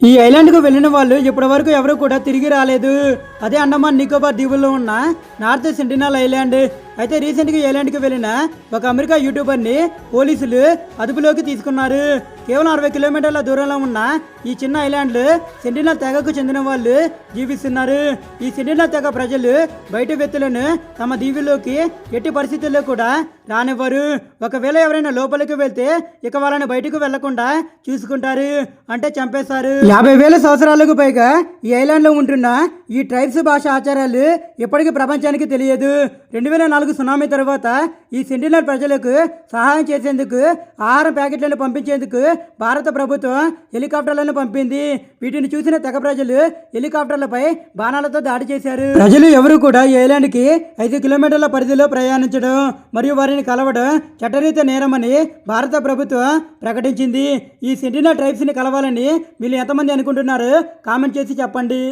ఈ ఐలాండ్కు వెళ్ళిన వాళ్ళు ఇప్పటి వరకు ఎవరు కూడా తిరిగి రాలేదు. అదే అండమాన్ నికోబార్ దీవుల్లో ఉన్న నార్త్ సెంటినల్ ఐలాండ్. అయితే రీసెంట్గా ఈ ఐలాండ్కి వెళ్ళిన ఒక అమెరికా యూట్యూబర్ని పోలీసులు అదుపులోకి తీసుకున్నారు. కేవలం 60 కిలోమీటర్ల దూరంలో ఉన్న ఈ చిన్న ఐలాండ్లో సెంటినల్ తెగకు చెందిన వాళ్ళు జీవిస్తున్నారు. ఈ సెంటినల్ తెగ ప్రజలు బయట వ్యక్తులను తమ దీవుల్లోకి ఎట్టి పరిస్థితుల్లో కూడా రానివ్వరు. ఒకవేళ ఎవరైనా లోపలికి వెళ్తే ఇక వాళ్ళని బయటకు వెళ్లకుండా చూసుకుంటారు, అంటే చంపేస్తారు. 50,000 సంవత్సరాలకు పైగా ఈ ఐలాండ్లో ఉంటున్న ఈ ట్రైబ్స్ భాష ఆచారాలు ఇప్పటికీ ప్రపంచానికి తెలియదు. 2004 సునామీ తర్వాత ఈ సెంటినల్ ప్రజలకు సహాయం చేసేందుకు ఆహారం ప్యాకెట్లను పంపించేందుకు భారత ప్రభుత్వం హెలికాప్టర్లను పంపింది. వీటిని చూసిన తెగ ప్రజలు హెలికాప్టర్లపై బాణాలతో దాడి చేశారు. ప్రజలు ఎవరు కూడా ఈ ఐలాండ్కి 5 కిలోమీటర్ల పరిధిలో ప్రయాణించడం మరియు వారిని కలవడం చట్టరీత్యా నేరమని భారత ప్రభుత్వం ప్రకటించింది. ఈ సెంటినల్ ట్రైబ్స్ని కలవాలని వీళ్ళు ఎంతమంది అనుకుంటున్నారు కామెంట్ చేసి చెప్పండి.